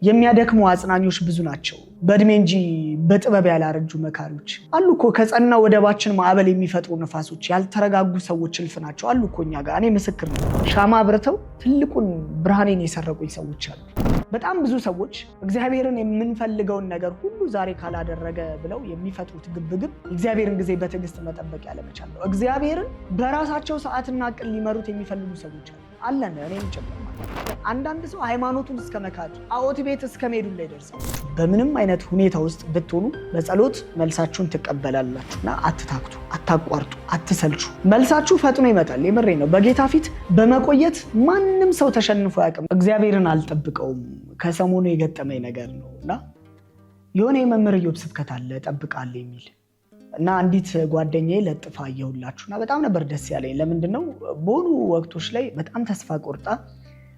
የሚያደክሙ አጽናኞች ብዙ ናቸው፣ በእድሜ እንጂ በጥበብ ያላረጁ መካሪዎች አሉ እኮ። ከጸና ወደባችን ማዕበል የሚፈጥሩ ነፋሶች ያልተረጋጉ ሰዎች እልፍ ናቸው አሉ እኮ እኛ ጋር። እኔ ምስክር ነኝ። ሻማ አብርተው ትልቁን ብርሃኔን የሰረቁኝ ሰዎች አሉ። በጣም ብዙ ሰዎች እግዚአብሔርን የምንፈልገውን ነገር ሁሉ ዛሬ ካላደረገ ብለው የሚፈጥሩት ግብግብ እግዚአብሔርን ጊዜ በትዕግስት መጠበቅ ያለመቻል ነው። እግዚአብሔርን በራሳቸው ሰዓትና ቅል ሊመሩት የሚፈልጉ ሰዎች አለን፣ እኔም ጭምር። አንዳንድ ሰው ሃይማኖቱን እስከ መካድ ጣዖት ቤት እስከ መሄዱ ላይ ደርሰው። በምንም አይነት ሁኔታ ውስጥ ብትሆኑ በጸሎት መልሳችሁን ትቀበላላችሁና አትታክቱ፣ አታቋርጡ፣ አትሰልቹ። መልሳችሁ ፈጥኖ ይመጣል። የምሬ ነው። በጌታ ፊት በመቆየት ማንም ሰው ተሸንፎ ያውቅም። እግዚአብሔርን አልጠብቀውም ከሰሞኑ የገጠመኝ ነገር ነውና የሆነ የመምህር ኢዮብ ስብከት አለ ጠብቃለሁ የሚል እና አንዲት ጓደኛዬ ለጥፋ አየሁላችሁና በጣም ነበር ደስ ያለኝ። ለምንድነው በሆኑ ወቅቶች ላይ በጣም ተስፋ ቆርጣ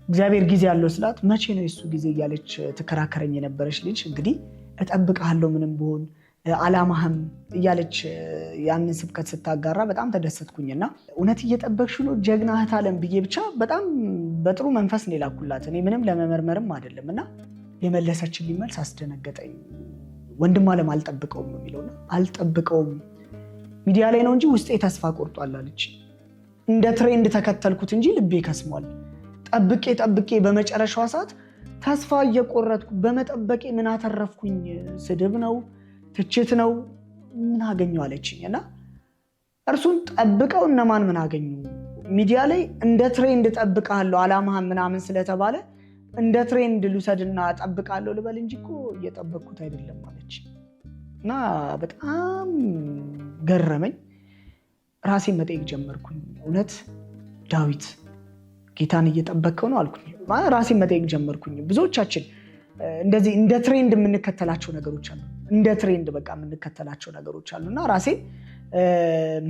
እግዚአብሔር ጊዜ ያለው ስላት መቼ ነው የሱ ጊዜ እያለች ትከራከረኝ የነበረች ልጅ እንግዲህ እጠብቅሃለሁ ምንም ብሆን አላማህም እያለች ያንን ስብከት ስታጋራ በጣም ተደሰትኩኝና እውነት እየጠበቅሽ ነው ጀግና እህት አለም ብዬ ብቻ በጣም በጥሩ መንፈስ ነው የላኩላት። እኔ ምንም ለመመርመርም አይደለምና የመለሰችልኝ መልስ አስደነገጠኝ። ወንድም አለም አልጠብቀውም ነው የሚለውና አልጠብቀውም ሚዲያ ላይ ነው እንጂ ውስጤ ተስፋ ቆርጧል አለች። እንደ ትሬንድ ተከተልኩት እንጂ ልቤ ከስሟል። ጠብቄ በመጨረሻዋ ሰዓት ተስፋ እየቆረጥኩ በመጠበቄ ምን አተረፍኩኝ? ስድብ ነው? ትችት ነው? ምን አገኘው አለችኝና እርሱን ጠብቀው እነማን ምን አገኙ? ሚዲያ ላይ እንደ ትሬንድ ጠብቃለሁ አላማህን ምናምን ስለተባለ እንደ ትሬንድ ልውሰድና ጠብቃለሁ ልበል እንጂ እኮ እየጠበቅኩት አይደለም አለች። እና በጣም ገረመኝ። ራሴን መጠየቅ ጀመርኩኝ። እውነት ዳዊት ጌታን እየጠበቅከው ነው አልኩኝ። ራሴን መጠየቅ ጀመርኩኝ። ብዙዎቻችን እንደዚህ እንደ ትሬንድ የምንከተላቸው ነገሮች አሉ። እንደ ትሬንድ በቃ የምንከተላቸው ነገሮች አሉና ራሴን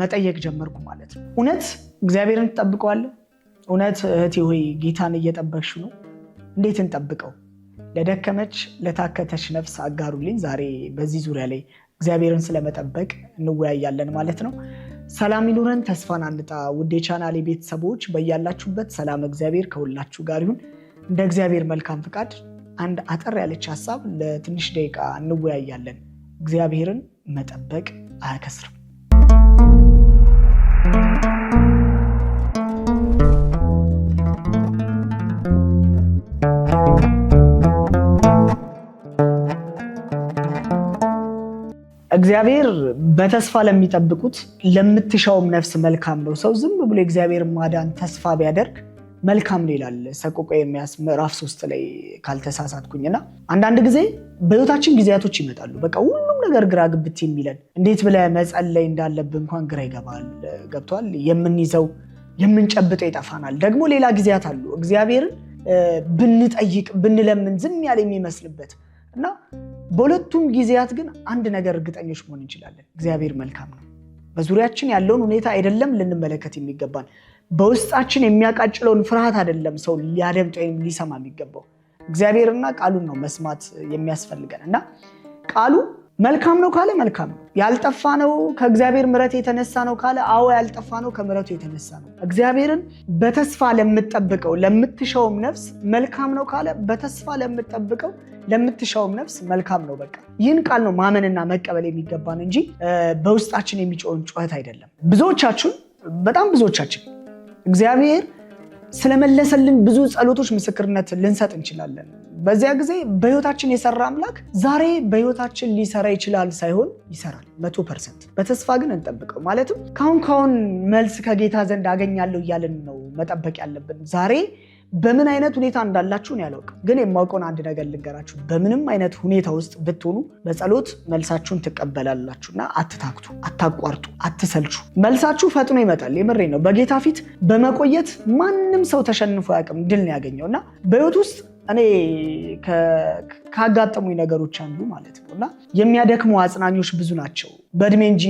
መጠየቅ ጀመርኩ ማለት ነው። እውነት እግዚአብሔርን ትጠብቀዋለህ? እውነት እህቴ ሆይ ጌታን እየጠበቅሽ ነው? እንዴት እንጠብቀው? ለደከመች ለታከተች ነፍስ አጋሩልኝ። ዛሬ በዚህ ዙሪያ ላይ እግዚአብሔርን ስለመጠበቅ እንወያያለን ማለት ነው። ሰላም ይኑረን፣ ተስፋን አንጣ። ውድ የቻናሌ ቤተሰቦች በያላችሁበት ሰላም እግዚአብሔር ከሁላችሁ ጋር ይሁን። እንደ እግዚአብሔር መልካም ፍቃድ አንድ አጠር ያለች ሐሳብ ለትንሽ ደቂቃ እንወያያለን። እግዚአብሔርን መጠበቅ አያከስርም። እግዚአብሔር በተስፋ ለሚጠብቁት ለምትሻውም ነፍስ መልካም ነው። ሰው ዝም ብሎ እግዚአብሔር ማዳን ተስፋ ቢያደርግ መልካም ነው ይላል ሰቆቃወ ኤርምያስ ምዕራፍ 3 ላይ ካልተሳሳትኩኝና አንዳንድ ጊዜ በህይወታችን ጊዜያቶች ይመጣሉ። በቃ ሁሉም ነገር ግራ ግብት የሚለን እንዴት ብለህ መጸለይ እንዳለብን እንኳን ግራ ይገባል። ገብቷል? የምንይዘው የምንጨብጠው ይጠፋናል። ደግሞ ሌላ ጊዜያት አሉ እግዚአብሔርን ብንጠይቅ ብንለምን ዝም ያለ የሚመስልበት እና በሁለቱም ጊዜያት ግን አንድ ነገር እርግጠኞች መሆን እንችላለን። እግዚአብሔር መልካም ነው። በዙሪያችን ያለውን ሁኔታ አይደለም ልንመለከት የሚገባን፣ በውስጣችን የሚያቃጭለውን ፍርሃት አይደለም ሰው ሊያደምጥ ወይም ሊሰማ የሚገባው፣ እግዚአብሔርና ቃሉን ነው መስማት የሚያስፈልገን። እና ቃሉ መልካም ነው ካለ መልካም ነው። ያልጠፋ ነው ከእግዚአብሔር ምሕረት የተነሳ ነው ካለ አዎ ያልጠፋ ነው ከምሕረቱ የተነሳ ነው። እግዚአብሔርን በተስፋ ለምትጠብቀው ለምትሻውም ነፍስ መልካም ነው ካለ በተስፋ ለምትጠብቀው ለምትሻውም ነፍስ መልካም ነው። በቃ ይህን ቃል ነው ማመንና መቀበል የሚገባን እንጂ በውስጣችን የሚጮውን ጩኸት አይደለም። በጣም ብዙዎቻችን እግዚአብሔር ስለመለሰልን ብዙ ጸሎቶች ምስክርነት ልንሰጥ እንችላለን። በዚያ ጊዜ በህይወታችን የሰራ አምላክ ዛሬ በህይወታችን ሊሰራ ይችላል ሳይሆን ይሰራል 100%። በተስፋ ግን እንጠብቀው። ማለትም ካሁን መልስ ከጌታ ዘንድ አገኛለሁ እያልን ነው መጠበቅ ያለብን። ዛሬ በምን አይነት ሁኔታ እንዳላችሁ ያላውቅም፣ ግን የማውቀውን አንድ ነገር ልንገራችሁ። በምንም አይነት ሁኔታ ውስጥ ብትሆኑ በጸሎት መልሳችሁን ትቀበላላችሁና አትታክቱ፣ አታቋርጡ፣ አትሰልቹ። መልሳችሁ ፈጥኖ ይመጣል። የምሬ ነው። በጌታ ፊት በመቆየት ማንም ሰው ተሸንፎ ያውቅም ድል ነው ያገኘውና በህይወት ውስጥ እኔ ካጋጠሙኝ ነገሮች አንዱ ማለት ነውና የሚያደክሙ አጽናኞች ብዙ ናቸው፣ በእድሜ እንጂ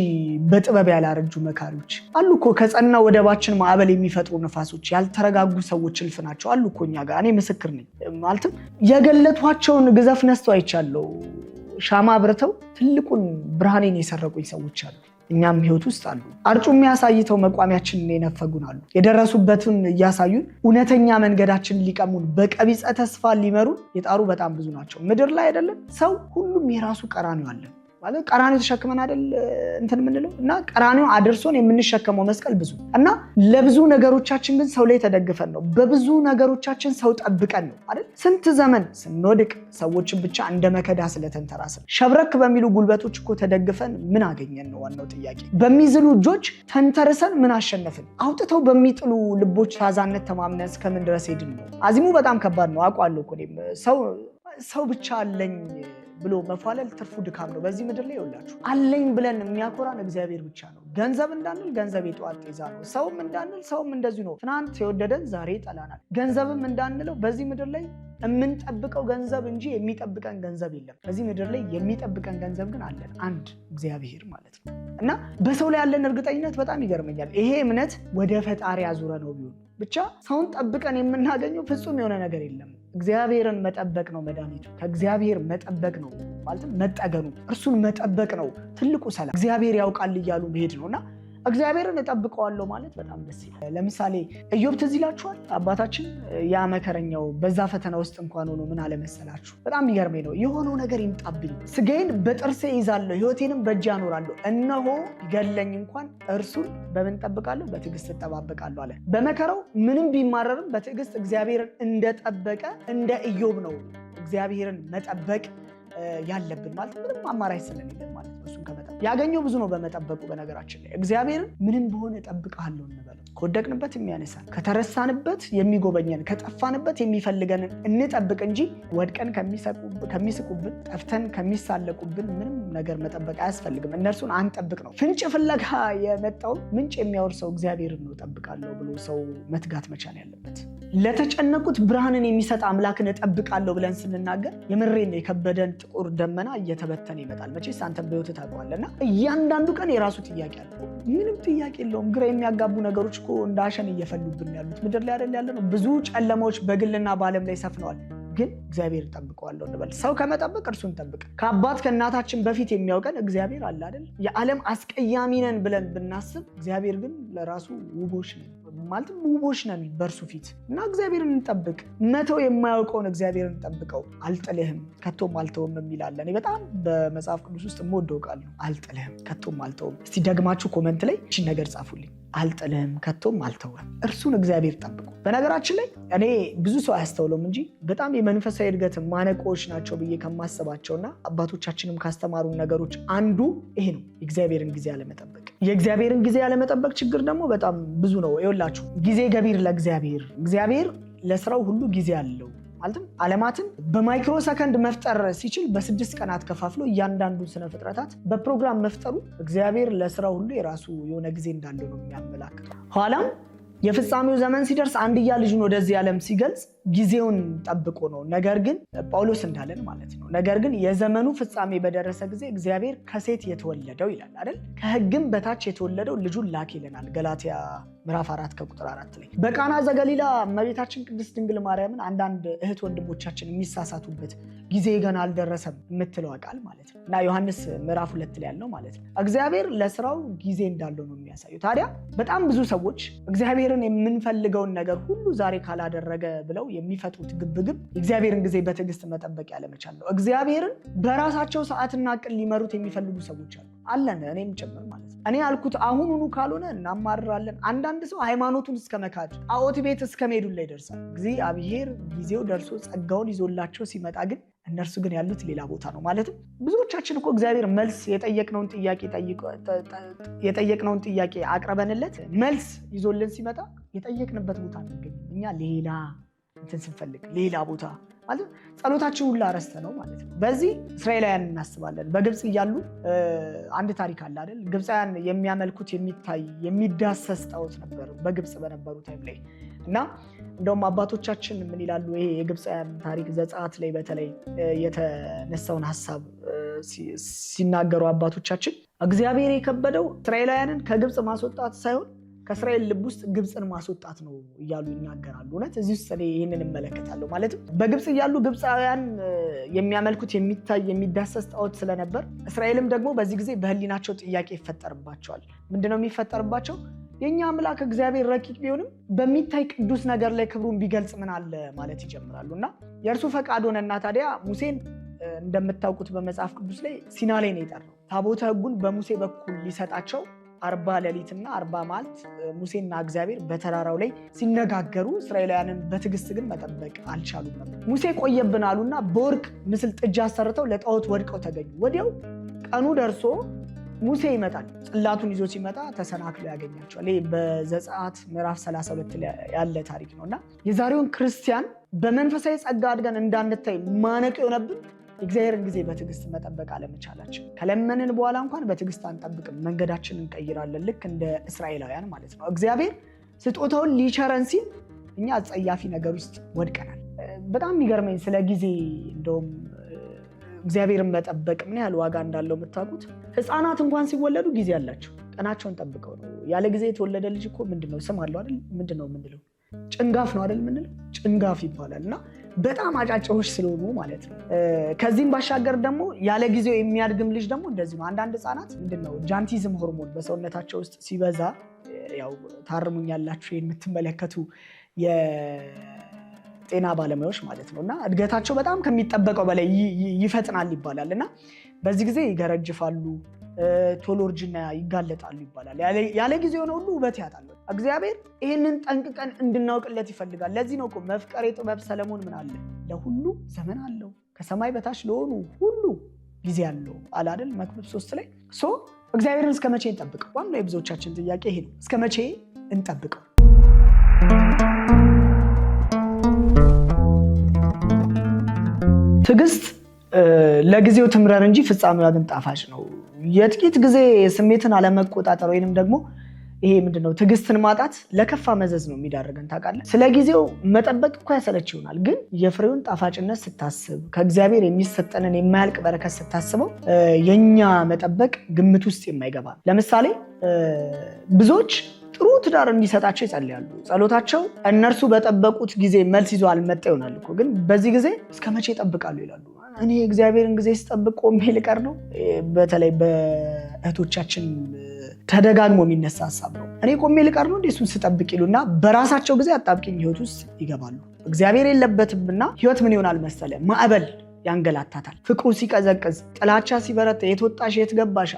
በጥበብ ያላረጁ መካሪዎች አሉ እኮ። ከጸና ወደባችን ማዕበል የሚፈጥሩ ነፋሶች ያልተረጋጉ ሰዎች እልፍ ናቸው አሉ እኮ እኛ ጋር። እኔ ምስክር ነኝ። ማለትም የገለቷቸውን ግዘፍ ነስተው አይቻለሁ። ሻማ አብርተው ትልቁን ብርሃኔን የሰረቁኝ ሰዎች አሉ። እኛም ህይወት ውስጥ አሉ። አርጩ የሚያሳይተው መቋሚያችንን የነፈጉን አሉ። የደረሱበትን እያሳዩን እውነተኛ መንገዳችንን ሊቀሙን በቀቢጸ ተስፋ ሊመሩን የጣሩ በጣም ብዙ ናቸው። ምድር ላይ አይደለም ሰው ሁሉም የራሱ ቀራንዮ አለ ማለት ቀራንዮ ተሸክመን አይደል እንትን የምንለው እና ቀራንዮ አድርሶን የምንሸከመው መስቀል ብዙ እና ለብዙ ነገሮቻችን ግን ሰው ላይ ተደግፈን ነው። በብዙ ነገሮቻችን ሰው ጠብቀን ነው አይደል? ስንት ዘመን ስንወድቅ ሰዎችን ብቻ እንደ መከዳ ስለተንተራስን ሸብረክ በሚሉ ጉልበቶች እኮ ተደግፈን ምን አገኘን ነው ዋናው ጥያቄ። በሚዝሉ እጆች ተንተርሰን ምን አሸነፍን? አውጥተው በሚጥሉ ልቦች ታዛነት ተማምነን እስከምን ድረስ ሄድን ነው። አዚሙ በጣም ከባድ ነው አውቃለሁ እኮ ሰው ብቻ አለኝ ብሎ መፋለል ትርፉ ድካም ነው። በዚህ ምድር ላይ ይውላችሁ አለኝ ብለን የሚያኮራን እግዚአብሔር ብቻ ነው። ገንዘብ እንዳንል ገንዘብ የጠዋት ጤዛ ነው። ሰውም እንዳንል ሰውም እንደዚሁ ነው። ትናንት የወደደን ዛሬ ይጠላናል። ገንዘብም እንዳንለው በዚህ ምድር ላይ የምንጠብቀው ገንዘብ እንጂ የሚጠብቀን ገንዘብ የለም። በዚህ ምድር ላይ የሚጠብቀን ገንዘብ ግን አለን፣ አንድ እግዚአብሔር ማለት ነው። እና በሰው ላይ ያለን እርግጠኝነት በጣም ይገርመኛል። ይሄ እምነት ወደ ፈጣሪ ያዙረ ነው ቢሆን ብቻ ሰውን ጠብቀን የምናገኘው ፍጹም የሆነ ነገር የለም። እግዚአብሔርን መጠበቅ ነው መድኃኒቱ። ከእግዚአብሔር መጠበቅ ነው ማለት መጠገኑ፣ እርሱን መጠበቅ ነው ትልቁ ሰላም። እግዚአብሔር ያውቃል እያሉ መሄድ ነውና እግዚአብሔርን እጠብቀዋለሁ ማለት በጣም ደስ ይላል። ለምሳሌ ኢዮብ ትዝ ይላችኋል? አባታችን ያ መከረኛው በዛ ፈተና ውስጥ እንኳን ሆኖ ምን አለ መሰላችሁ? በጣም የሚገርመኝ ነው። የሆነው ነገር ይምጣብኝ፣ ስጋዬን በጥርሴ ይዛለሁ፣ ሕይወቴንም በእጄ አኖራለሁ፣ እነሆ ይገለኝ እንኳን እርሱን በምን እጠብቃለሁ? በትዕግስት እጠባበቃለሁ አለ። በመከራው ምንም ቢማረርም በትዕግስት እግዚአብሔርን እንደጠበቀ እንደ ኢዮብ ነው እግዚአብሔርን መጠበቅ ያለብን ማለት ምንም አማራጭ ስለሌለን ማለት ነው። እሱን ከመጠበቅ ያገኘው ብዙ ነው በመጠበቁ። በነገራችን ላይ እግዚአብሔርን ምንም በሆነ እጠብቅሃለሁ እንበለው። ከወደቅንበት የሚያነሳን፣ ከተረሳንበት የሚጎበኘን፣ ከጠፋንበት የሚፈልገንን እንጠብቅ እንጂ ወድቀን ከሚስቁብን፣ ጠፍተን ከሚሳለቁብን ምንም ነገር መጠበቅ አያስፈልግም። እነርሱን አንጠብቅ ነው። ፍንጭ ፍለጋ የመጣው ምንጭ የሚያወርሰው እግዚአብሔርን ነው እጠብቃለሁ ብሎ ሰው መትጋት መቻል ያለበት። ለተጨነቁት ብርሃንን የሚሰጥ አምላክን እጠብቃለሁ ብለን ስንናገር የምሬን ነው። የከበደን ጥቁር ደመና እየተበተነ ይመጣል። መቼስ አንተም በሕይወት ታውቀዋለና እያንዳንዱ ቀን የራሱ ጥያቄ አለ። ምንም ጥያቄ የለውም። ግራ የሚያጋቡ ነገሮች እኮ እንደ አሸን እየፈሉብን ያሉት ምድር ላይ አይደል ያለ ነው። ብዙ ጨለማዎች በግልና በዓለም ላይ ሰፍነዋል። ግን እግዚአብሔር እጠብቀዋለሁ እንበል። ሰው ከመጠበቅ እርሱን ጠብቅ። ከአባት ከእናታችን በፊት የሚያውቀን እግዚአብሔር አለ አይደል? የዓለም አስቀያሚ ነን ብለን ብናስብ እግዚአብሔር ግን ለራሱ ውቦች ነን ማለትም ውቦች ነን በእርሱ ፊት እና እግዚአብሔርን እንጠብቅ። መተው የማያውቀውን እግዚአብሔርን እንጠብቀው። አልጥልህም ከቶም አልተውም የሚላለ እኔ በጣም በመጽሐፍ ቅዱስ ውስጥ የምወደው ቃል ነው። አልጥልህም ከቶም አልተውም። እስቲ ደግማችሁ ኮመንት ላይ እቺን ነገር ጻፉልኝ። አልጥልህም ከቶም አልተውም። እርሱን እግዚአብሔር ጠብቁ። በነገራችን ላይ እኔ ብዙ ሰው አያስተውለውም እንጂ በጣም የመንፈሳዊ እድገት ማነቆዎች ናቸው ብዬ ከማስባቸውና አባቶቻችንም ካስተማሩን ነገሮች አንዱ ይሄ ነው፣ የእግዚአብሔርን ጊዜ አለመጠበቅ። የእግዚአብሔርን ጊዜ ያለመጠበቅ ችግር ደግሞ በጣም ብዙ ነው። ይኸውላችሁ ጊዜ ገቢር ለእግዚአብሔር፣ እግዚአብሔር ለስራው ሁሉ ጊዜ አለው። ማለትም ዓለማትን በማይክሮ ሰከንድ መፍጠር ሲችል በ6 ቀናት ከፋፍሎ እያንዳንዱ ስነ ፍጥረታት በፕሮግራም መፍጠሩ እግዚአብሔር ለስራው ሁሉ የራሱ የሆነ ጊዜ እንዳለው ነው የሚያመላክተው። ኋላም የፍጻሜው ዘመን ሲደርስ አንድያ ልጁን ወደዚህ ዓለም ሲገልጽ ጊዜውን ጠብቆ ነው። ነገር ግን ጳውሎስ እንዳለን ማለት ነው። ነገር ግን የዘመኑ ፍጻሜ በደረሰ ጊዜ እግዚአብሔር ከሴት የተወለደው ይላል አይደል? ከሕግም በታች የተወለደው ልጁን ላክ ይለናል ገላትያ ምዕራፍ 4 ከቁጥር 4 ላይ። በቃና ዘገሊላ እመቤታችን ቅድስት ድንግል ማርያምን አንዳንድ እህት ወንድሞቻችን የሚሳሳቱበት ጊዜ ገና አልደረሰም የምትለው ቃል ማለት ነው እና ዮሐንስ ምዕራፍ 2 ላይ ያለው ማለት ነው። እግዚአብሔር ለስራው ጊዜ እንዳለው ነው የሚያሳየው። ታዲያ በጣም ብዙ ሰዎች እግዚአብሔርን የምንፈልገውን ነገር ሁሉ ዛሬ ካላደረገ ብለው የሚፈጥሩት ግብግብ የእግዚአብሔርን ጊዜ በትዕግስት መጠበቅ ያለመቻል ነው። እግዚአብሔርን በራሳቸው ሰዓትና ቀን ሊመሩት የሚፈልጉ ሰዎች አለን፣ እኔም ጭምር ማለት ነው። እኔ ያልኩት አሁኑኑ ካልሆነ እናማርራለን። አንዳንድ ሰው ሃይማኖቱን እስከ መካድ ጣዖት ቤት እስከ መሄዱ ላይ ይደርሳል። እግዚአብሔር ጊዜው ደርሶ ጸጋውን ይዞላቸው ሲመጣ ግን እነርሱ ግን ያሉት ሌላ ቦታ ነው። ማለትም ብዙዎቻችን እኮ እግዚአብሔር መልስ የጠየቅነውን ጥያቄ አቅርበንለት መልስ ይዞልን ሲመጣ የጠየቅንበት ቦታ አንገኝም። እኛ ሌላ እንትን ስንፈልግ ሌላ ቦታ ማለት ጸሎታችን ሁላ ረስተ ነው ማለት ነው። በዚህ እስራኤላውያን እናስባለን። በግብፅ እያሉ አንድ ታሪክ አለ አይደል? ግብፃውያን የሚያመልኩት የሚታይ የሚዳሰስ ጣዖት ነበር በግብፅ በነበሩ ታይም ላይ እና እንደውም አባቶቻችን ምን ይላሉ? ይሄ የግብፃውያን ታሪክ ዘጸአት ላይ በተለይ የተነሳውን ሐሳብ ሲናገሩ አባቶቻችን እግዚአብሔር የከበደው እስራኤላውያንን ከግብፅ ማስወጣት ሳይሆን ከእስራኤል ልብ ውስጥ ግብፅን ማስወጣት ነው እያሉ ይናገራሉ። እውነት እዚህ ውስጥ ይህንን እመለከታለሁ። ማለትም በግብፅ እያሉ ግብፃውያን የሚያመልኩት የሚታይ የሚዳሰስ ጣዖት ስለነበር እስራኤልም ደግሞ በዚህ ጊዜ በህሊናቸው ጥያቄ ይፈጠርባቸዋል። ምንድነው የሚፈጠርባቸው? የኛ አምላክ እግዚአብሔር ረቂቅ ቢሆንም በሚታይ ቅዱስ ነገር ላይ ክብሩን ቢገልጽ ምን አለ ማለት ይጀምራሉ። እና የእርሱ ፈቃድ ሆነና ታዲያ ሙሴን እንደምታውቁት በመጽሐፍ ቅዱስ ላይ ሲና ላይ ነው የጠራው። ታቦተ ሕጉን በሙሴ በኩል ሊሰጣቸው 40 ሌሊትና 40 መዓልት ሙሴና እግዚአብሔር በተራራው ላይ ሲነጋገሩ እስራኤላውያንን በትዕግስት ግን መጠበቅ አልቻሉም ነበር። ሙሴ ቆየብን አሉና በወርቅ ምስል ጥጃ አሰርተው ለጣዖት ወድቀው ተገኙ። ወዲያው ቀኑ ደርሶ ሙሴ ይመጣል። ጽላቱን ይዞ ሲመጣ ተሰናክሎ ያገኛቸዋል። ይህ በዘጸአት ምዕራፍ 32 ያለ ታሪክ ነውና የዛሬውን ክርስቲያን በመንፈሳዊ ጸጋ አድገን እንዳንታይ ማነቅ የሆነብን እግዚአብሔርን ጊዜ በትዕግስት መጠበቅ አለመቻላችን። ከለመንን በኋላ እንኳን በትዕግስት አንጠብቅም፣ መንገዳችንን እንቀይራለን። ልክ እንደ እስራኤላውያን ማለት ነው። እግዚአብሔር ስጦታውን ሊቸረን ሲል እኛ አጸያፊ ነገር ውስጥ ወድቀናል። በጣም የሚገርመኝ ስለ ጊዜ እንደውም እግዚአብሔርን መጠበቅ ምን ያህል ዋጋ እንዳለው የምታውቁት፣ ህፃናት እንኳን ሲወለዱ ጊዜ አላቸው። ቀናቸውን ጠብቀው ነው። ያለ ጊዜ የተወለደ ልጅ እኮ ምንድነው ስም አለው አይደል? ምንድነው የምንለው? ጭንጋፍ ነው አይደል? ምንለው ጭንጋፍ ይባላል። እና በጣም አጫጭሮች ስለሆኑ ማለት ነው። ከዚህም ባሻገር ደግሞ ያለ ጊዜው የሚያድግም ልጅ ደግሞ እንደዚህ ነው። አንዳንድ ህፃናት ምንድነው ጃንቲዝም ሆርሞን በሰውነታቸው ውስጥ ሲበዛ፣ ያው ታርሙኛላችሁ የምትመለከቱ ጤና ባለሙያዎች ማለት ነው። እና እድገታቸው በጣም ከሚጠበቀው በላይ ይፈጥናል ይባላል። እና በዚህ ጊዜ ይገረጅፋሉ፣ ቶሎ እርጅና ይጋለጣሉ ይባላል። ያለ ጊዜ የሆነ ሁሉ ውበት ያጣሉ። እግዚአብሔር ይህንን ጠንቅቀን እንድናውቅለት ይፈልጋል። ለዚህ ነው እኮ መፍቀሬ ጥበብ ሰለሞን ምን አለ? ለሁሉ ዘመን አለው፣ ከሰማይ በታች ለሆኑ ሁሉ ጊዜ አለው አለ አይደል? መክብብ 3 ላይ እግዚአብሔርን እስከ መቼ እንጠብቀው? ዋናው የብዙዎቻችን ጥያቄ ይሄ ነው። እስከ መቼ እንጠብቀው? ትዕግስት ለጊዜው ትምረር እንጂ ፍጻሜዋ ግን ጣፋጭ ነው። የጥቂት ጊዜ ስሜትን አለመቆጣጠር ወይንም ደግሞ ይሄ ምንድነው ትዕግስትን ማጣት ለከፋ መዘዝ ነው የሚዳርገን። ታውቃለህ፣ ስለ ጊዜው መጠበቅ እኮ ያሰለች ይሆናል፣ ግን የፍሬውን ጣፋጭነት ስታስብ፣ ከእግዚአብሔር የሚሰጠንን የማያልቅ በረከት ስታስበው የኛ መጠበቅ ግምት ውስጥ የማይገባ። ለምሳሌ ብዙዎች ጥሩ ትዳር እንዲሰጣቸው ይጸልያሉ። ጸሎታቸው እነርሱ በጠበቁት ጊዜ መልስ ይዞ አልመጣ ይሆናል እኮ፣ ግን በዚህ ጊዜ እስከ መቼ ይጠብቃሉ ይላሉ። እኔ እግዚአብሔርን ጊዜ ስጠብቅ ቆሜ ልቀር ነው። በተለይ በእህቶቻችን ተደጋግሞ የሚነሳ ሀሳብ ነው። እኔ ቆሜ ልቀር ነው እሱን ስጠብቅ ይሉና በራሳቸው ጊዜ አጣብቂኝ ህይወት ውስጥ ይገባሉ። እግዚአብሔር የለበትምና ህይወት ምን ይሆናል መሰለ? ማዕበል ያንገላታታል። ፍቅሩ ሲቀዘቅዝ፣ ጥላቻ ሲበረታ፣ የት ወጣሽ የት ገባሽ፣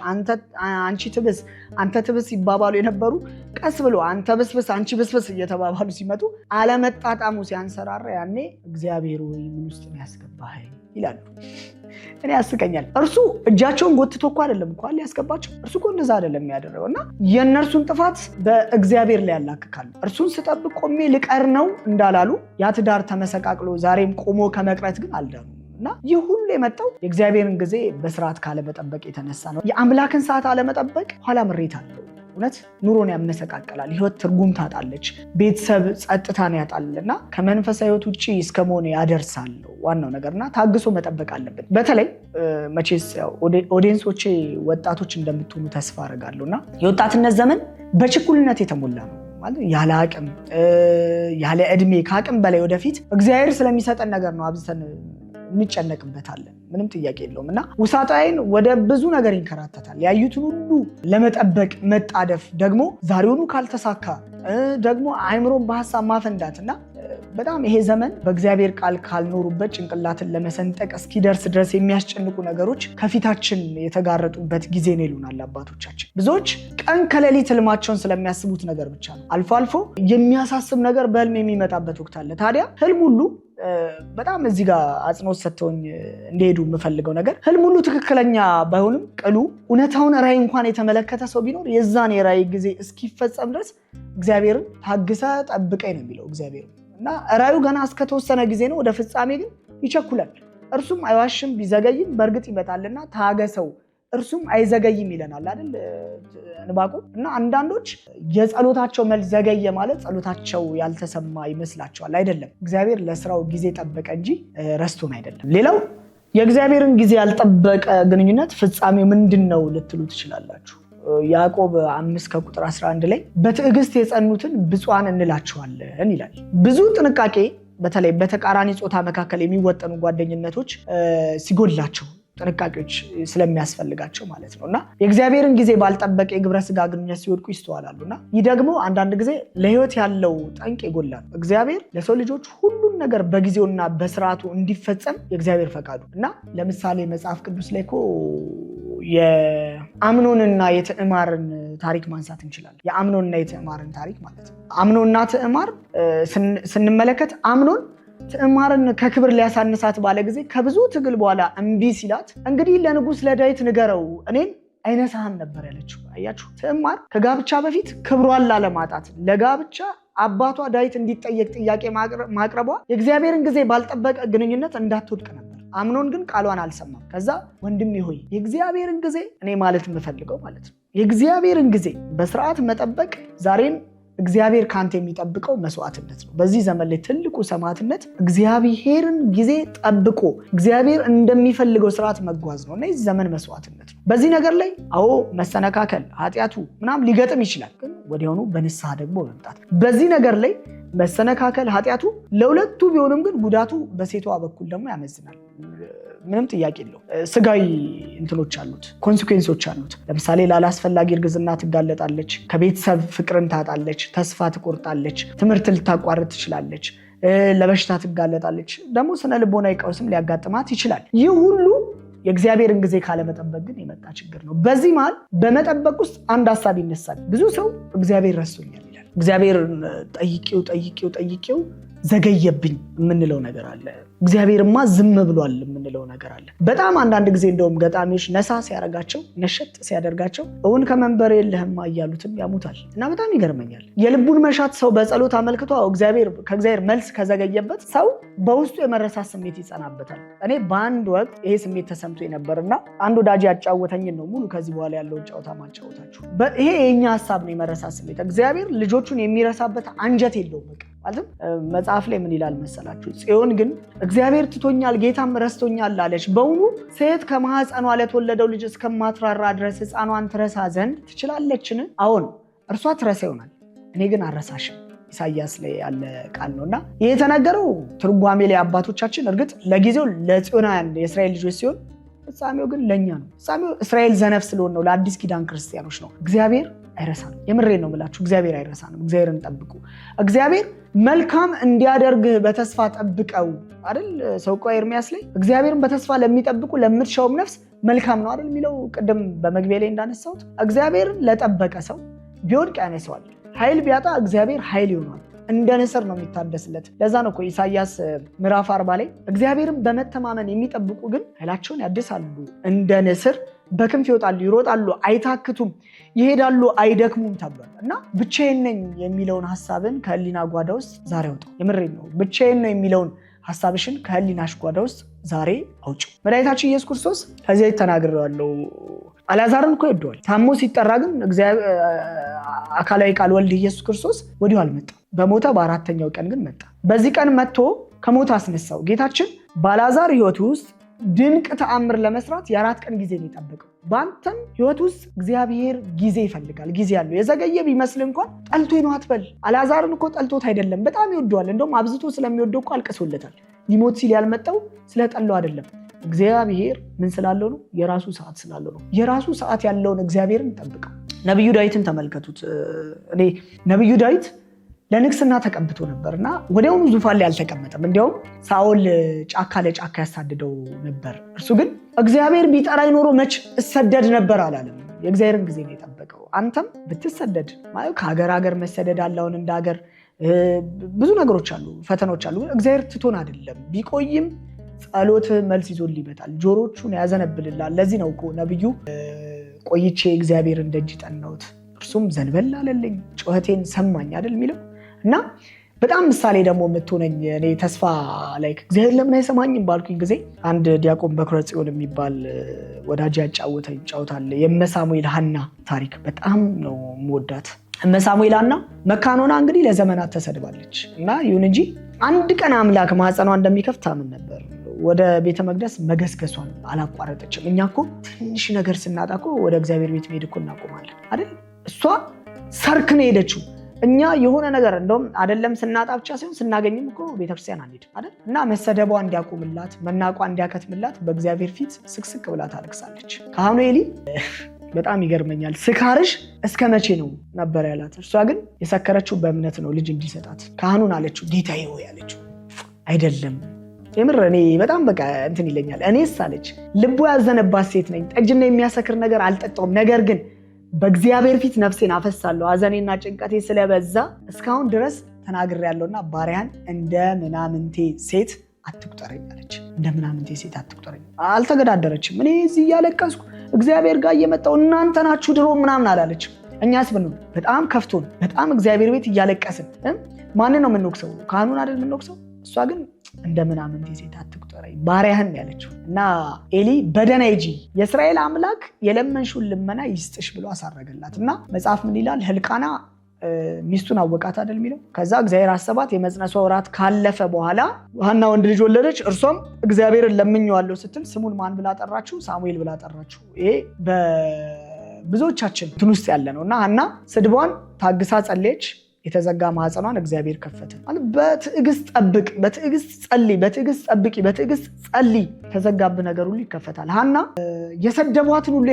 አንቺ ትብስ አንተ ትብስ ይባባሉ የነበሩ ቀስ ብሎ አንተ ብስብስ አንቺ ብስብስ እየተባባሉ ሲመጡ አለመጣጣሙ ሲያንሰራራ ያኔ እግዚአብሔር ወይ ምን ውስጥ ነው ያስገባህ ይላሉ። እኔ ያስቀኛል። እርሱ እጃቸውን ጎትቶ እኮ አይደለም እኮ ያስገባቸው። እርሱ እኮ እንደዛ አይደለም የሚያደርገው። እና የእነርሱን ጥፋት በእግዚአብሔር ላይ ያላክካሉ። እርሱን ስጠብቅ ቆሜ ልቀር ነው እንዳላሉ ያ ትዳር ተመሰቃቅሎ ዛሬም ቆሞ ከመቅረት ግን አልዳኑ። እና ይህ ሁሉ የመጣው የእግዚአብሔርን ጊዜ በስርዓት ካለመጠበቅ የተነሳ ነው። የአምላክን ሰዓት አለመጠበቅ ኋላ ምሬት አለው። እውነት ኑሮን ያመሰቃቀላል። ህይወት ትርጉም ታጣለች። ቤተሰብ ጸጥታን ያጣልና ከመንፈሳዊ ህይወት ውጪ እስከ መሆን ያደርሳል ዋናው ነገርና ታግሶ መጠበቅ አለብን። በተለይ መቼስ ኦዲየንሶቼ ወጣቶች እንደምትሆኑ ተስፋ አደርጋለሁና የወጣትነት ዘመን በችኩልነት የተሞላ ነው። ያለ አቅም ያለ እድሜ ከአቅም በላይ ወደፊት እግዚአብሔር ስለሚሰጠን ነገር ነው አብዝተን እንጨነቅበታለን። ምንም ጥያቄ የለውም። እና ውሳጣይን ወደ ብዙ ነገር ይንከራተታል። ያዩትን ሁሉ ለመጠበቅ መጣደፍ፣ ደግሞ ዛሬውኑ ካልተሳካ ደግሞ አይምሮን በሀሳብ ማፈንዳት እና በጣም ይሄ ዘመን በእግዚአብሔር ቃል ካልኖሩበት ጭንቅላትን ለመሰንጠቅ እስኪደርስ ድረስ የሚያስጨንቁ ነገሮች ከፊታችን የተጋረጡበት ጊዜ ነው ይሉናል አባቶቻችን። ብዙዎች ቀን ከሌሊት ህልማቸውን ስለሚያስቡት ነገር ብቻ ነው። አልፎ አልፎ የሚያሳስብ ነገር በህልም የሚመጣበት ወቅት አለ። ታዲያ ህልም ሁሉ በጣም እዚህ ጋር አጽንኦት ሰጥተውኝ እንዲሄዱ የምፈልገው ነገር ህልም ሁሉ ትክክለኛ ባይሆንም ቅሉ እውነታውን ራእይ እንኳን የተመለከተ ሰው ቢኖር የዛን የራእይ ጊዜ እስኪፈጸም ድረስ እግዚአብሔርን ታግሰ ጠብቀኝ ነው የሚለው እግዚአብሔር። እና ራእዩ ገና እስከተወሰነ ጊዜ ነው፣ ወደ ፍጻሜ ግን ይቸኩላል። እርሱም አይዋሽም፣ ቢዘገይም በእርግጥ ይመጣልና ታገሰው እርሱም አይዘገይም ይለናል አይደል ዕንባቆም። እና አንዳንዶች የጸሎታቸው መልስ ዘገየ ማለት ጸሎታቸው ያልተሰማ ይመስላቸዋል። አይደለም፣ እግዚአብሔር ለስራው ጊዜ ጠበቀ እንጂ ረስቶን አይደለም። ሌላው የእግዚአብሔርን ጊዜ ያልጠበቀ ግንኙነት ፍጻሜው ምንድነው ልትሉ ትችላላችሁ። ያዕቆብ 5:11 ላይ በትዕግስት የጸኑትን ብፁዓን እንላቸዋለን ይላል። ብዙ ጥንቃቄ በተለይ በተቃራኒ ጾታ መካከል የሚወጠኑ ጓደኝነቶች ሲጎላቸው ጥንቃቄዎች ስለሚያስፈልጋቸው ማለት ነውና የእግዚአብሔርን ጊዜ ባልጠበቀ የግብረ ስጋ ግንኙነት ሲወድቁ ይስተዋላሉና ይህ ደግሞ አንዳንድ ጊዜ ለህይወት ያለው ጠንቅ ይጎላል። እግዚአብሔር ለሰው ልጆች ሁሉን ነገር በጊዜውና በስርዓቱ እንዲፈጸም የእግዚአብሔር ፈቃዱ እና ለምሳሌ መጽሐፍ ቅዱስ ላይ የአምኖንና የትዕማርን ታሪክ ማንሳት እንችላለን። የአምኖንና የትዕማርን ታሪክ ማለት ነው። አምኖንና ትዕማር ስንመለከት አምኖን ትዕማርን ከክብር ሊያሳንሳት ባለ ጊዜ ከብዙ ትግል በኋላ እምቢ ሲላት እንግዲህ ለንጉስ ለዳዊት ንገረው እኔን አይነሳህም ነበር ያለችው። አያችሁ፣ ትዕማር ከጋብቻ በፊት ክብሯን ላለማጣት ለጋብቻ አባቷ ዳዊት እንዲጠየቅ ጥያቄ ማቅረቧ የእግዚአብሔርን ጊዜ ባልጠበቀ ግንኙነት እንዳትወድቅ ነበር። አምኖን ግን ቃሏን አልሰማም። ከዛ ወንድሜ ሆይ የእግዚአብሔርን ጊዜ እኔ ማለት የምፈልገው ማለት ነው የእግዚአብሔርን ጊዜ በስርዓት መጠበቅ ዛሬን እግዚአብሔር ካንተ የሚጠብቀው መስዋዕትነት ነው። በዚህ ዘመን ላይ ትልቁ ሰማዕትነት እግዚአብሔርን ጊዜ ጠብቆ እግዚአብሔር እንደሚፈልገው ስርዓት መጓዝ ነው እና የዚህ ዘመን መስዋዕትነት ነው። በዚህ ነገር ላይ አዎ መሰነካከል ኃጢአቱ ምናምን ሊገጥም ይችላል፣ ግን ወዲያውኑ በንስሐ ደግሞ መምጣት። በዚህ ነገር ላይ መሰነካከል ኃጢአቱ ለሁለቱ ቢሆንም ግን ጉዳቱ በሴቷ በኩል ደግሞ ያመዝናል። ምንም ጥያቄ የለው። ስጋዊ እንትኖች አሉት፣ ኮንሲኩዌንሶች አሉት። ለምሳሌ ላላስፈላጊ እርግዝና ትጋለጣለች፣ ከቤተሰብ ፍቅርን ታጣለች፣ ተስፋ ትቆርጣለች፣ ትምህርት ልታቋርጥ ትችላለች፣ ለበሽታ ትጋለጣለች፣ ደግሞ ስነ ልቦናዊ ቀውስም ሊያጋጥማት ይችላል። ይህ ሁሉ የእግዚአብሔርን ጊዜ ካለመጠበቅ ግን የመጣ ችግር ነው። በዚህ መሃል በመጠበቅ ውስጥ አንድ ሀሳብ ይነሳል። ብዙ ሰው እግዚአብሔር ረስቶኛል ይላል። እግዚአብሔር ጠይቄው ዘገየብኝ የምንለው ነገር አለ። እግዚአብሔርማ ዝም ብሏል የምንለው ነገር አለ። በጣም አንዳንድ ጊዜ እንደውም ገጣሚዎች ነሳ ሲያደርጋቸው ነሸጥ ሲያደርጋቸው እውን ከመንበር የለህማ እያሉትም ያሙታል እና በጣም ይገርመኛል። የልቡን መሻት ሰው በጸሎት አመልክቶ ከእግዚአብሔር መልስ ከዘገየበት ሰው በውስጡ የመረሳት ስሜት ይጸናበታል። እኔ በአንድ ወቅት ይሄ ስሜት ተሰምቶ ነበርና አንድ ወዳጅ ያጫወተኝን ነው ሙሉ ከዚህ በኋላ ያለውን ጨዋታ ማጫወታችሁ። ይሄ የኛ ሐሳብ ነው፣ የመረሳት ስሜት። እግዚአብሔር ልጆቹን የሚረሳበት አንጀት የለውም። በቃ ማለት መጽሐፍ ላይ ምን ይላል መሰላችሁ? ጽዮን ግን እግዚአብሔር ትቶኛል ጌታም ረስቶኛል አለች። በውኑ ሴት ከማህፀኗ ለተወለደው ልጅ እስከማትራራ ድረስ ሕፃኗን ትረሳ ዘንድ ትችላለችን? አዎን እርሷ ትረሳ ይሆናል፣ እኔ ግን አልረሳሽም። ኢሳይያስ ላይ ያለ ቃል ነውና ይሄ የተናገረው ትርጓሜ ላይ አባቶቻችን እርግጥ ለጊዜው ለጽዮናውያን የእስራኤል ልጆች ሲሆን ፍጻሜው ግን ለኛ ነው። ፍጻሜው እስራኤል ዘነፍ ስለሆነ ነው፣ ለአዲስ ኪዳን ክርስቲያኖች ነው። እግዚአብሔር አይረሳንም። የምሬን ነው የምላችሁ፣ እግዚአብሔር አይረሳንም። እግዚአብሔርን ጠብቁ። እግዚአብሔር መልካም እንዲያደርግህ በተስፋ ጠብቀው አይደል? ሰው ኤርምያስ ላይ እግዚአብሔርን በተስፋ ለሚጠብቁ ለምትሻውም ነፍስ መልካም ነው አይደል የሚለው? ቅድም በመግቢያ ላይ እንዳነሳሁት እግዚአብሔርን ለጠበቀ ሰው ቢወድቅ ያነሰዋል፣ ኃይል ቢያጣ እግዚአብሔር ኃይል ይሆናል፣ እንደ ንስር ነው የሚታደስለት። ለዛ ነው እኮ ኢሳይያስ ምዕራፍ 40 ላይ እግዚአብሔርን በመተማመን የሚጠብቁ ግን ኃይላቸውን ያድሳሉ፣ እንደ ንስር በክንፍ ይወጣሉ፣ ይሮጣሉ፣ አይታክቱም፣ ይሄዳሉ፣ አይደክሙም ተብሏል። እና ብቻዬን ነኝ የሚለውን ሐሳብን ከህሊና ጓዳ ውስጥ ዛሬ አውጣው። የምሬን ነው። ብቻዬን ነው የሚለውን ሐሳብሽን ከህሊናሽ ጓዳ ውስጥ ዛሬ አውጪው። መድኃኒታችን ኢየሱስ ክርስቶስ ከዚህ ተናግሬዋለሁ። አልዓዛርን እኮ ይወደዋል። ታሞ ሲጠራ ግን አካላዊ ቃል ወልድ ኢየሱስ ክርስቶስ ወዲሁ አልመጣም። በሞተ በአራተኛው ቀን ግን መጣ። በዚህ ቀን መጥቶ ከሞት አስነሳው። ጌታችን በአልዓዛር ህይወት ውስጥ ድንቅ ተአምር ለመስራት የ4 ቀን ጊዜ ነው የጠበቀው። በአንተም ህይወት ውስጥ እግዚአብሔር ጊዜ ይፈልጋል። ጊዜ ያለው የዘገየ ቢመስል እንኳን ጠልቶ ነው አትበል። አልዓዛርን እኮ ጠልቶት አይደለም፣ በጣም ይወደዋል። እንደውም አብዝቶ ስለሚወደው እኮ አልቅሶለታል። ሊሞት ሲል ያልመጣው ስለጠላው አይደለም። እግዚአብሔር ምን ስላለው ነው? የራሱ ሰዓት ስላለው ነው። የራሱ ሰዓት ያለውን እግዚአብሔርን ጠብቀው። ነብዩ ዳዊትን ተመልከቱት። ነብዩ ዳዊት ለንግስና ተቀብቶ ነበርና ወዲያውኑ ዙፋን ላይ አልተቀመጠም። እንዲያውም ሳኦል ጫካ ለጫካ ያሳድደው ነበር። እርሱ ግን እግዚአብሔር ቢጠራኝ ኖሮ መች እሰደድ ነበር አላለም። የእግዚአብሔርን ጊዜ ነው የጠበቀው። አንተም ብትሰደድ ማለት ከሀገር ሀገር መሰደድ አለውን እንደ ሀገር ብዙ ነገሮች አሉ፣ ፈተናዎች አሉ። እግዚአብሔር ትቶን አይደለም። ቢቆይም ጸሎት መልስ ይዞልህ ይመጣል፣ ጆሮቹን ያዘነብልላል። ለዚህ ነው እኮ ነብዩ ቆይቼ እግዚአብሔርን ደጅ ጠናሁት እርሱም ዘንበል አለልኝ ጩኸቴን ሰማኝ አይደል የሚለው። እና በጣም ምሳሌ ደግሞ የምትሆነኝ እኔ ተስፋ እግዚአብሔር ለምን አይሰማኝም ባልኩኝ ጊዜ አንድ ዲያቆን በኩረ ጽዮን የሚባል ወዳጅ ያጫወተኝ ጫውታለ የመሳሙኤል ሐና ታሪክ በጣም ነው የምወዳት። መሳሙኤል ሐና መካን ሆና እንግዲህ ለዘመናት ተሰድባለች እና ይሁን እንጂ አንድ ቀን አምላክ ማህፀኗ እንደሚከፍት ታምን ነበር። ወደ ቤተ መቅደስ መገስገሷን አላቋረጠችም። እኛ እኮ ትንሽ ነገር ስናጣ እኮ ወደ እግዚአብሔር ቤት መሄድ እኮ እናቆማለን አይደል? እሷ ሰርክ ነው ሄደችው። እኛ የሆነ ነገር እንደውም አይደለም ስናጣ ብቻ ሳይሆን ስናገኝም እኮ ቤተክርስቲያን አንሄድም አይደል? እና መሰደቧ እንዲያቆምላት መናቋ እንዲያከትምላት በእግዚአብሔር ፊት ስቅስቅ ብላ ታለቅሳለች። ካህኑ ኤሊ በጣም ይገርመኛል። ስካርሽ እስከ መቼ ነው ነበር ያላት። እሷ ግን የሰከረችው በእምነት ነው ልጅ እንዲሰጣት። ካህኑን አለችው ጌታዬ ሆይ አለችው። አይደለም የምር እኔ በጣም በቃ እንትን ይለኛል። እኔስ አለች ልቡ ያዘነባት ሴት ነኝ። ጠጅና የሚያሰክር ነገር አልጠጣውም። ነገር ግን በእግዚአብሔር ፊት ነፍሴን አፈሳለሁ። ሐዘኔና ጭንቀቴ ስለበዛ እስካሁን ድረስ ተናግሬያለሁና ባሪያን እንደ ምናምንቴ ሴት አትቁጠረኝ አለች። እንደ ምናምንቴ ሴት አትቁጠረኝ። አልተገዳደረችም። እኔ እዚህ እያለቀስኩ እግዚአብሔር ጋር እየመጣሁ እናንተ ናችሁ ድሮ ምናምን አላለችም። እኛስ ብንሆን በጣም ከፍቶን በጣም እግዚአብሔር ቤት እያለቀስን ማንን ነው የምንወቅሰው? ካህኑን አይደል የምንወቅሰው? እሷ ግን እንደ ምናምንቴ ሴት አትቁጠረኝ ባሪያህን ያለችው። እና ኤሊ በደህና ሂጂ የእስራኤል አምላክ የለመንሽውን ልመና ይስጥሽ ብሎ አሳረገላት። እና መጽሐፍ ምን ይላል? ሕልቃና ሚስቱን አወቃት አይደል የሚለው። ከዛ እግዚአብሔር አሰባት። የመጽነሷ ወራት ካለፈ በኋላ ሐና ወንድ ልጅ ወለደች። እርሷም እግዚአብሔርን ለምኜዋለሁ ስትል ስሙን ማን ብላ ጠራችሁ? ሳሙኤል ብላ ጠራችሁ። ይሄ በብዙዎቻችን እንትን ውስጥ ያለ ነው። እና ሐና ስድቧን ታግሳ ጸለየች። የተዘጋ ማህፀኗን እግዚአብሔር ከፈተ። ማለት በትዕግስት ጠብቅ፣ በትዕግስት ጸልይ፣ በትዕግስት ጠብቂ፣ በትዕግስት ጸልይ፣ ተዘጋብ ነገር ሁሉ ይከፈታል። ሐና የሰደቧትን ሁሉ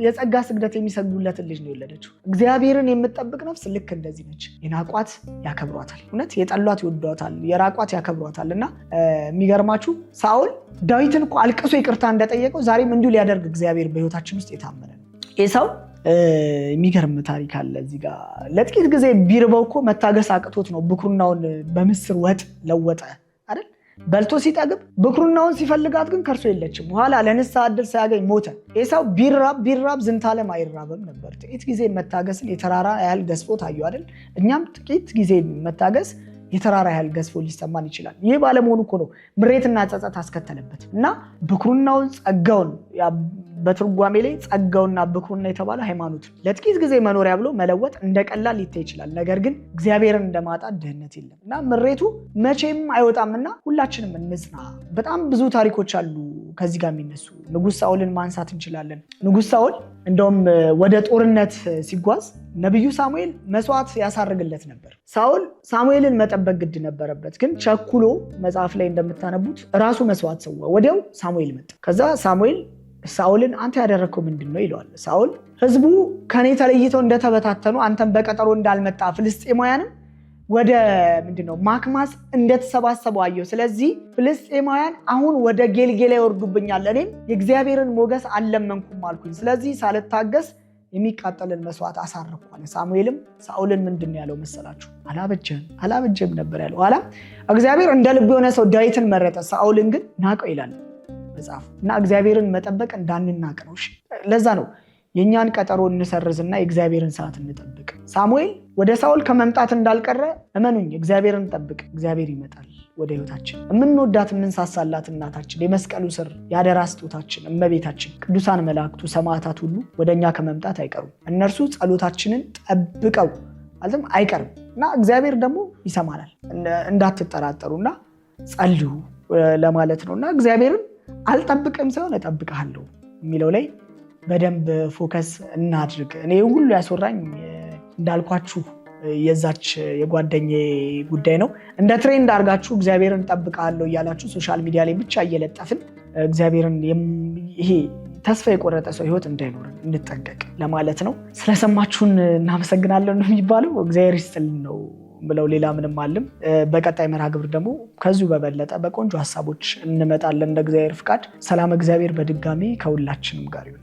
የጸጋ ስግደት የሚሰግዱለትን ልጅ ነው የወለደችው። እግዚአብሔርን የምትጠብቅ ነፍስ ልክ እንደዚህ ነች። የናቋት ያከብሯታል፣ እውነት የጠሏት ይወዷታል፣ የራቋት ያከብሯታል። እና የሚገርማችሁ ሳኦል ዳዊትን እኮ አልቅሶ ይቅርታ እንደጠየቀው ዛሬም እንዲሁ ሊያደርግ እግዚአብሔር በህይወታችን ውስጥ የታመነ ነው። ኤሳው የሚገርም ታሪክ አለ እዚህ ጋር። ለጥቂት ጊዜ ቢርበው እኮ መታገስ አቅቶት ነው ብኩርናውን በምስር ወጥ ለወጠ አይደል? በልቶ ሲጠግብ ብኩርናውን ሲፈልጋት ግን ከርሶ የለችም። በኋላ ለንስሐ ዕድል ሳያገኝ ሞተ። ኤሳው ቢራብ ዝንታለም አይራብም ነበር። ጥቂት ጊዜ መታገስን የተራራ ያህል ገዝፎ ታዩ አይደል? እኛም ጥቂት ጊዜ መታገስ የተራራ ያህል ገዝፎ ሊሰማን ይችላል። ይህ ባለመሆኑ እኮ ነው ምሬትና ጸጸት አስከተለበት። እና ብኩርናውን ጸጋውን በትርጓሜ ላይ ጸጋውና ብኩርና የተባለ ሃይማኖት ለጥቂት ጊዜ መኖሪያ ብሎ መለወጥ እንደቀላል ሊታይ ይችላል። ነገር ግን እግዚአብሔርን እንደማጣት ድህነት የለም። እና ምሬቱ መቼም አይወጣምና ሁላችንም እንጽና። በጣም ብዙ ታሪኮች አሉ ከዚህ ጋር የሚነሱ። ንጉሥ ሳኦልን ማንሳት እንችላለን። ንጉሥ ሳኦል እንደውም ወደ ጦርነት ሲጓዝ ነቢዩ ሳሙኤል መስዋዕት ያሳርግለት ነበር። ሳኦል ሳሙኤልን መጠበቅ ግድ ነበረበት። ግን ቸኩሎ መጽሐፍ ላይ እንደምታነቡት ራሱ መስዋዕት ሰዋ። ወዲያው ሳሙኤል መጣ። ከዛ ሳሙኤል ሳኦልን አንተ ያደረግከው ምንድን ነው ይለዋል። ሳኦል ህዝቡ ከኔ ተለይተው እንደተበታተኑ አንተም በቀጠሮ እንዳልመጣ ፍልስጤማውያንም ወደ ምንድነው ማክማስ እንደተሰባሰቡ አየሁ። ስለዚህ ፍልስጤማውያን አሁን ወደ ጌልጌላ ይወርዱብኛል፣ እኔም የእግዚአብሔርን ሞገስ አልለመንኩም አልኩኝ። ስለዚህ ሳልታገስ የሚቃጠልን መስዋዕት አሳርኳል። ሳሙኤልም ሳኦልን ምንድን ነው ያለው መሰላችሁ? አላበጀም ነበር ያለው። ኋላ እግዚአብሔር እንደ ልብ የሆነ ሰው ዳዊትን መረጠ፣ ሳኦልን ግን ናቀው ይላል መጽሐፍ። እና እግዚአብሔርን መጠበቅ እንዳንናቅ ነው። ለዛ ነው የእኛን ቀጠሮ እንሰርዝና የእግዚአብሔርን ሰዓት እንጠብቅ። ሳሙኤል ወደ ሳኦል ከመምጣት እንዳልቀረ እመኑኝ፣ እግዚአብሔርን ጠብቅ፣ እግዚአብሔር ይመጣል ወደ ህይወታችን። የምንወዳት የምንሳሳላት እናታችን፣ የመስቀሉ ስር ያደራ ስጦታችን እመቤታችን፣ ቅዱሳን መላእክቱ፣ ሰማዕታት ሁሉ ወደ እኛ ከመምጣት አይቀሩም። እነርሱ ጸሎታችንን ጠብቀው አልተም አይቀርም እና እግዚአብሔር ደግሞ ይሰማናል። እንዳትጠራጠሩና ጸልዩ ለማለት ነው። እና እግዚአብሔርን አልጠብቅም ሳይሆን እጠብቅሃለሁ የሚለው ላይ በደንብ ፎከስ እናድርግ። እኔ ሁሉ ያስወራኝ እንዳልኳችሁ የዛች የጓደኛዬ ጉዳይ ነው። እንደ ትሬንድ አድርጋችሁ እግዚአብሔርን እጠብቅሃለሁ እያላችሁ ሶሻል ሚዲያ ላይ ብቻ እየለጠፍን እግዚአብሔርን ይሄ ተስፋ የቆረጠ ሰው ህይወት እንዳይኖርን እንጠንቀቅ ለማለት ነው። ስለሰማችሁን እናመሰግናለን ነው የሚባለው። እግዚአብሔር ይስጥልን ነው ብለው ሌላ ምንም አለም። በቀጣይ መርሃ ግብር ደግሞ ከዚሁ በበለጠ በቆንጆ ሀሳቦች እንመጣለን እንደ እግዚአብሔር ፍቃድ። ሰላም እግዚአብሔር በድጋሚ ከሁላችንም ጋር ይሁን።